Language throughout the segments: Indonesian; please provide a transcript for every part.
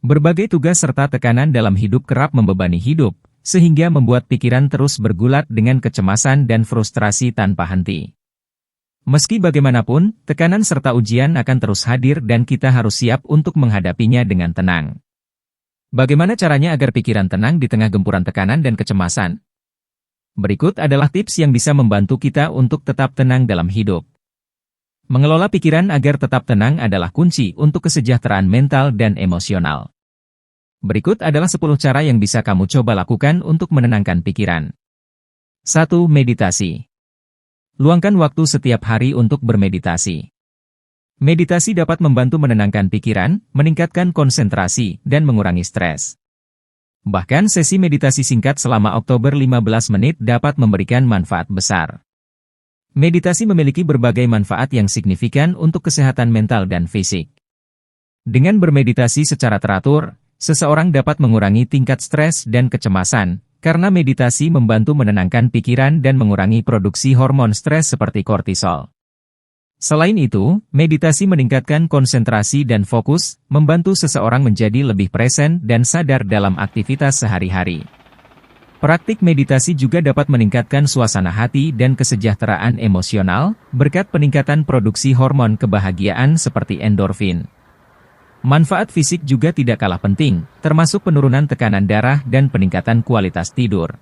Berbagai tugas serta tekanan dalam hidup kerap membebani hidup, sehingga membuat pikiran terus bergulat dengan kecemasan dan frustrasi tanpa henti. Meski bagaimanapun, tekanan serta ujian akan terus hadir dan kita harus siap untuk menghadapinya dengan tenang. Bagaimana caranya agar pikiran tenang di tengah gempuran tekanan dan kecemasan? Berikut adalah tips yang bisa membantu kita untuk tetap tenang dalam hidup. Mengelola pikiran agar tetap tenang adalah kunci untuk kesejahteraan mental dan emosional. Berikut adalah 10 cara yang bisa kamu coba lakukan untuk menenangkan pikiran. 1. Meditasi. Luangkan waktu setiap hari untuk bermeditasi. Meditasi dapat membantu menenangkan pikiran, meningkatkan konsentrasi, dan mengurangi stres. Bahkan sesi meditasi singkat selama Oktober 15 menit dapat memberikan manfaat besar. Meditasi memiliki berbagai manfaat yang signifikan untuk kesehatan mental dan fisik. Dengan bermeditasi secara teratur, seseorang dapat mengurangi tingkat stres dan kecemasan, karena meditasi membantu menenangkan pikiran dan mengurangi produksi hormon stres seperti kortisol. Selain itu, meditasi meningkatkan konsentrasi dan fokus, membantu seseorang menjadi lebih present dan sadar dalam aktivitas sehari-hari. Praktik meditasi juga dapat meningkatkan suasana hati dan kesejahteraan emosional, berkat peningkatan produksi hormon kebahagiaan seperti endorfin. Manfaat fisik juga tidak kalah penting, termasuk penurunan tekanan darah dan peningkatan kualitas tidur.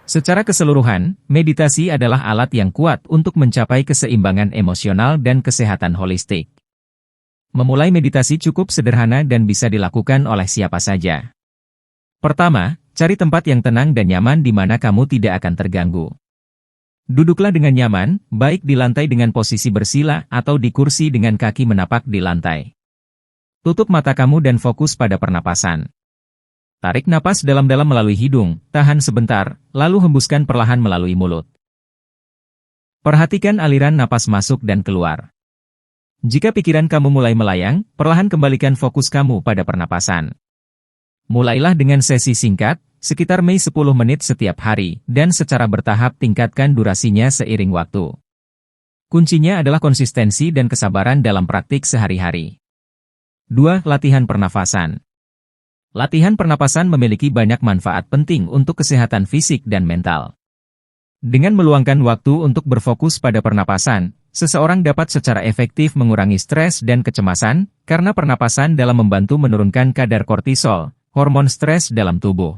Secara keseluruhan, meditasi adalah alat yang kuat untuk mencapai keseimbangan emosional dan kesehatan holistik. Memulai meditasi cukup sederhana dan bisa dilakukan oleh siapa saja. Pertama, cari tempat yang tenang dan nyaman di mana kamu tidak akan terganggu. Duduklah dengan nyaman, baik di lantai dengan posisi bersila atau di kursi dengan kaki menapak di lantai. Tutup mata kamu dan fokus pada pernapasan. Tarik napas dalam-dalam melalui hidung, tahan sebentar, lalu hembuskan perlahan melalui mulut. Perhatikan aliran napas masuk dan keluar. Jika pikiran kamu mulai melayang, perlahan kembalikan fokus kamu pada pernapasan. Mulailah dengan sesi singkat, sekitar 10 menit setiap hari, dan secara bertahap tingkatkan durasinya seiring waktu. Kuncinya adalah konsistensi dan kesabaran dalam praktik sehari-hari. 2. Latihan pernafasan. Latihan pernapasan memiliki banyak manfaat penting untuk kesehatan fisik dan mental. Dengan meluangkan waktu untuk berfokus pada pernapasan, seseorang dapat secara efektif mengurangi stres dan kecemasan, karena pernapasan dalam membantu menurunkan kadar kortisol, hormon stres dalam tubuh.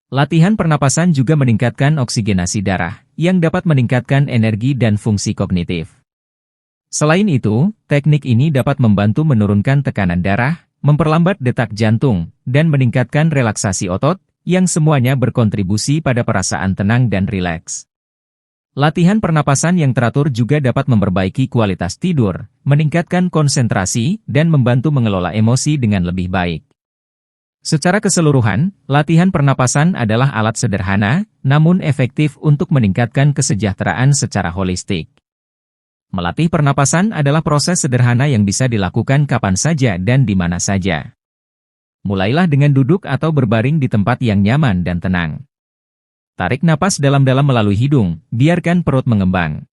Latihan pernapasan juga meningkatkan oksigenasi darah, yang dapat meningkatkan energi dan fungsi kognitif. Selain itu, teknik ini dapat membantu menurunkan tekanan darah, memperlambat detak jantung, dan meningkatkan relaksasi otot, yang semuanya berkontribusi pada perasaan tenang dan rileks. Latihan pernapasan yang teratur juga dapat memperbaiki kualitas tidur, meningkatkan konsentrasi, dan membantu mengelola emosi dengan lebih baik. Secara keseluruhan, latihan pernapasan adalah alat sederhana, namun efektif untuk meningkatkan kesejahteraan secara holistik. Melatih pernapasan adalah proses sederhana yang bisa dilakukan kapan saja dan di mana saja. Mulailah dengan duduk atau berbaring di tempat yang nyaman dan tenang. Tarik napas dalam-dalam melalui hidung, biarkan perut mengembang.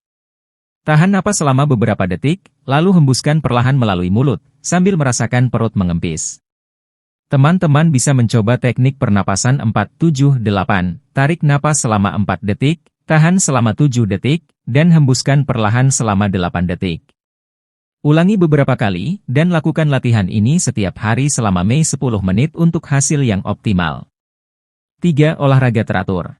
Tahan napas selama beberapa detik, lalu hembuskan perlahan melalui mulut, sambil merasakan perut mengempis. Teman-teman bisa mencoba teknik pernapasan 4-7-8, tarik napas selama 4 detik, tahan selama 7 detik, dan hembuskan perlahan selama 8 detik. Ulangi beberapa kali, dan lakukan latihan ini setiap hari selama 10 menit untuk hasil yang optimal. 3. Olahraga teratur.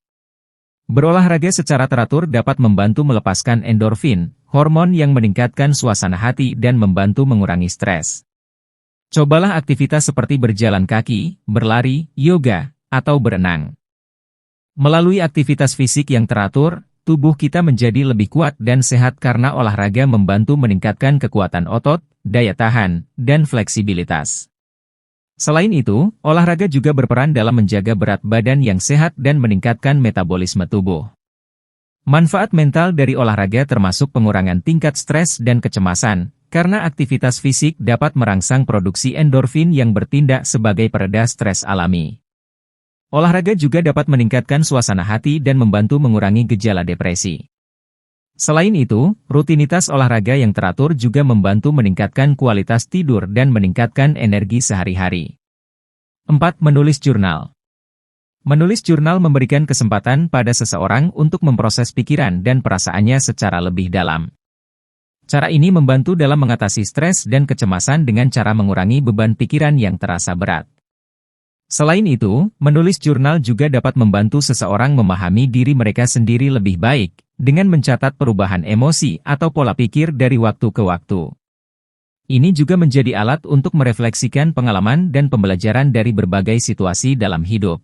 Berolahraga secara teratur dapat membantu melepaskan endorfin, hormon yang meningkatkan suasana hati dan membantu mengurangi stres. Cobalah aktivitas seperti berjalan kaki, berlari, yoga, atau berenang. Melalui aktivitas fisik yang teratur, tubuh kita menjadi lebih kuat dan sehat karena olahraga membantu meningkatkan kekuatan otot, daya tahan, dan fleksibilitas. Selain itu, olahraga juga berperan dalam menjaga berat badan yang sehat dan meningkatkan metabolisme tubuh. Manfaat mental dari olahraga termasuk pengurangan tingkat stres dan kecemasan, karena aktivitas fisik dapat merangsang produksi endorfin yang bertindak sebagai pereda stres alami. Olahraga juga dapat meningkatkan suasana hati dan membantu mengurangi gejala depresi. Selain itu, rutinitas olahraga yang teratur juga membantu meningkatkan kualitas tidur dan meningkatkan energi sehari-hari. 4. Menulis jurnal. Menulis jurnal memberikan kesempatan pada seseorang untuk memproses pikiran dan perasaannya secara lebih dalam. Cara ini membantu dalam mengatasi stres dan kecemasan dengan cara mengurangi beban pikiran yang terasa berat. Selain itu, menulis jurnal juga dapat membantu seseorang memahami diri mereka sendiri lebih baik, dengan mencatat perubahan emosi atau pola pikir dari waktu ke waktu. Ini juga menjadi alat untuk merefleksikan pengalaman dan pembelajaran dari berbagai situasi dalam hidup.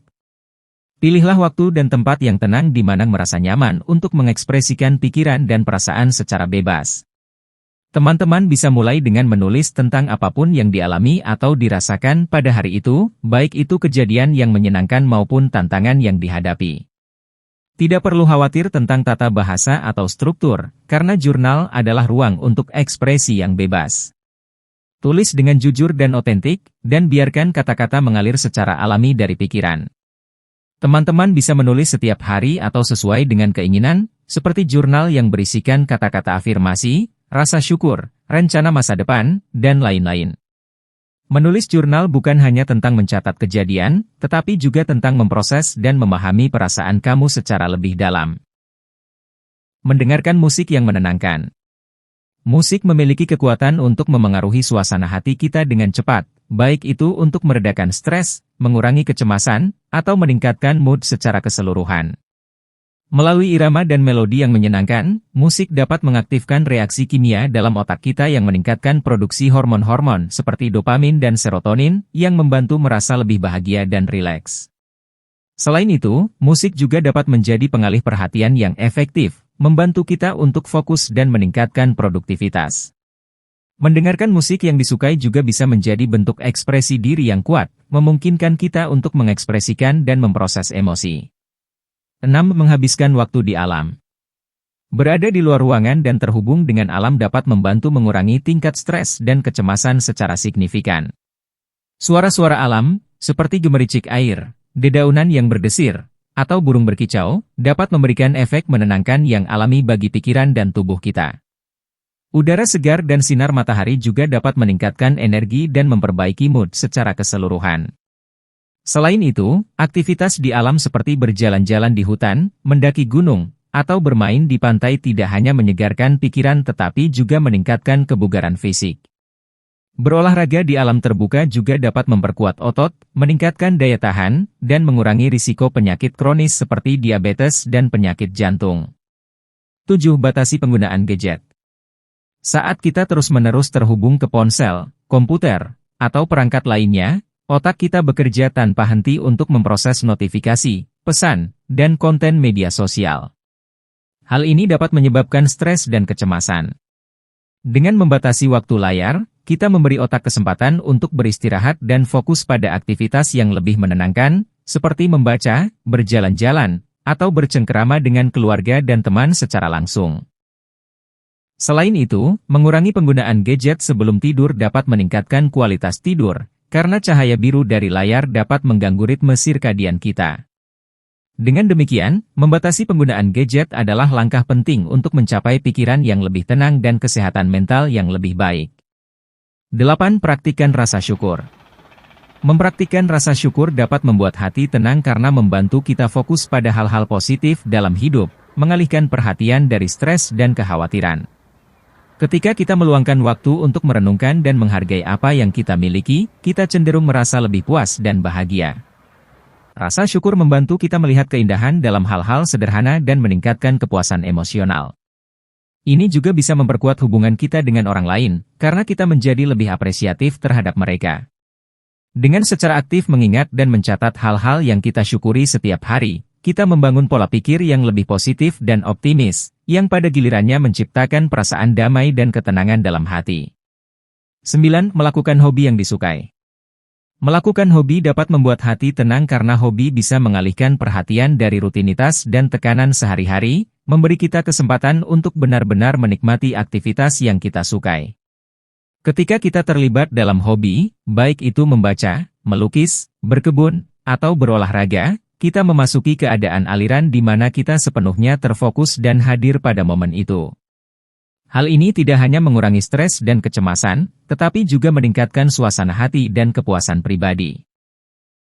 Pilihlah waktu dan tempat yang tenang di mana merasa nyaman untuk mengekspresikan pikiran dan perasaan secara bebas. Teman-teman bisa mulai dengan menulis tentang apapun yang dialami atau dirasakan pada hari itu, baik itu kejadian yang menyenangkan maupun tantangan yang dihadapi. Tidak perlu khawatir tentang tata bahasa atau struktur, karena jurnal adalah ruang untuk ekspresi yang bebas. Tulis dengan jujur dan otentik, dan biarkan kata-kata mengalir secara alami dari pikiran. Teman-teman bisa menulis setiap hari atau sesuai dengan keinginan, seperti jurnal yang berisikan kata-kata afirmasi, rasa syukur, rencana masa depan, dan lain-lain. Menulis jurnal bukan hanya tentang mencatat kejadian, tetapi juga tentang memproses dan memahami perasaan kamu secara lebih dalam. Mendengarkan musik yang menenangkan. Musik memiliki kekuatan untuk memengaruhi suasana hati kita dengan cepat, baik itu untuk meredakan stres, mengurangi kecemasan, atau meningkatkan mood secara keseluruhan. Melalui irama dan melodi yang menyenangkan, musik dapat mengaktifkan reaksi kimia dalam otak kita yang meningkatkan produksi hormon-hormon seperti dopamin dan serotonin, yang membantu merasa lebih bahagia dan rileks. Selain itu, musik juga dapat menjadi pengalih perhatian yang efektif, membantu kita untuk fokus dan meningkatkan produktivitas. Mendengarkan musik yang disukai juga bisa menjadi bentuk ekspresi diri yang kuat, memungkinkan kita untuk mengekspresikan dan memproses emosi. 6. Menghabiskan waktu di alam. Berada di luar ruangan dan terhubung dengan alam dapat membantu mengurangi tingkat stres dan kecemasan secara signifikan. Suara-suara alam, seperti gemericik air, dedaunan yang berdesir, atau burung berkicau, dapat memberikan efek menenangkan yang alami bagi pikiran dan tubuh kita. Udara segar dan sinar matahari juga dapat meningkatkan energi dan memperbaiki mood secara keseluruhan. Selain itu, aktivitas di alam seperti berjalan-jalan di hutan, mendaki gunung, atau bermain di pantai tidak hanya menyegarkan pikiran tetapi juga meningkatkan kebugaran fisik. Berolahraga di alam terbuka juga dapat memperkuat otot, meningkatkan daya tahan, dan mengurangi risiko penyakit kronis seperti diabetes dan penyakit jantung. 7. Batasi penggunaan gadget. Saat kita terus-menerus terhubung ke ponsel, komputer, atau perangkat lainnya, otak kita bekerja tanpa henti untuk memproses notifikasi, pesan, dan konten media sosial. Hal ini dapat menyebabkan stres dan kecemasan. Dengan membatasi waktu layar, kita memberi otak kesempatan untuk beristirahat dan fokus pada aktivitas yang lebih menenangkan, seperti membaca, berjalan-jalan, atau bercengkerama dengan keluarga dan teman secara langsung. Selain itu, mengurangi penggunaan gadget sebelum tidur dapat meningkatkan kualitas tidur, karena cahaya biru dari layar dapat mengganggu ritme sirkadian kita. Dengan demikian, membatasi penggunaan gadget adalah langkah penting untuk mencapai pikiran yang lebih tenang dan kesehatan mental yang lebih baik. 8. Praktikkan rasa syukur. Mempraktikkan rasa syukur dapat membuat hati tenang karena membantu kita fokus pada hal-hal positif dalam hidup, mengalihkan perhatian dari stres dan kekhawatiran. Ketika kita meluangkan waktu untuk merenungkan dan menghargai apa yang kita miliki, kita cenderung merasa lebih puas dan bahagia. Rasa syukur membantu kita melihat keindahan dalam hal-hal sederhana dan meningkatkan kepuasan emosional. Ini juga bisa memperkuat hubungan kita dengan orang lain, karena kita menjadi lebih apresiatif terhadap mereka. Dengan secara aktif mengingat dan mencatat hal-hal yang kita syukuri setiap hari, kita membangun pola pikir yang lebih positif dan optimis, yang pada gilirannya menciptakan perasaan damai dan ketenangan dalam hati. 9. Melakukan hobi yang disukai. Melakukan hobi dapat membuat hati tenang karena hobi bisa mengalihkan perhatian dari rutinitas dan tekanan sehari-hari, memberi kita kesempatan untuk benar-benar menikmati aktivitas yang kita sukai. Ketika kita terlibat dalam hobi, baik itu membaca, melukis, berkebun, atau berolahraga, kita memasuki keadaan aliran di mana kita sepenuhnya terfokus dan hadir pada momen itu. Hal ini tidak hanya mengurangi stres dan kecemasan, tetapi juga meningkatkan suasana hati dan kepuasan pribadi.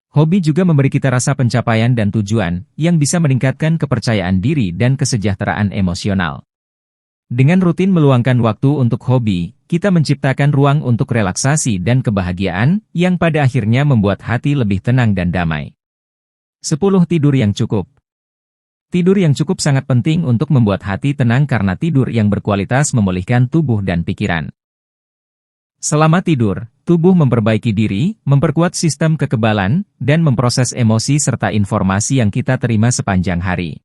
Hobi juga memberi kita rasa pencapaian dan tujuan, yang bisa meningkatkan kepercayaan diri dan kesejahteraan emosional. Dengan rutin meluangkan waktu untuk hobi, kita menciptakan ruang untuk relaksasi dan kebahagiaan, yang pada akhirnya membuat hati lebih tenang dan damai. 10. Tidur yang cukup. Tidur yang cukup sangat penting untuk membuat hati tenang karena tidur yang berkualitas memulihkan tubuh dan pikiran. Selama tidur, tubuh memperbaiki diri, memperkuat sistem kekebalan, dan memproses emosi serta informasi yang kita terima sepanjang hari.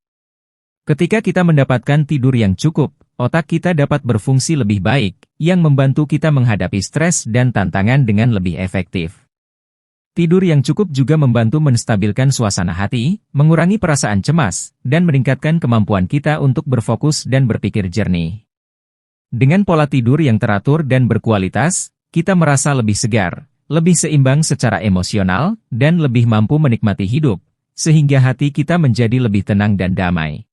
Ketika kita mendapatkan tidur yang cukup, otak kita dapat berfungsi lebih baik, yang membantu kita menghadapi stres dan tantangan dengan lebih efektif. Tidur yang cukup juga membantu menstabilkan suasana hati, mengurangi perasaan cemas, dan meningkatkan kemampuan kita untuk berfokus dan berpikir jernih. Dengan pola tidur yang teratur dan berkualitas, kita merasa lebih segar, lebih seimbang secara emosional, dan lebih mampu menikmati hidup, sehingga hati kita menjadi lebih tenang dan damai.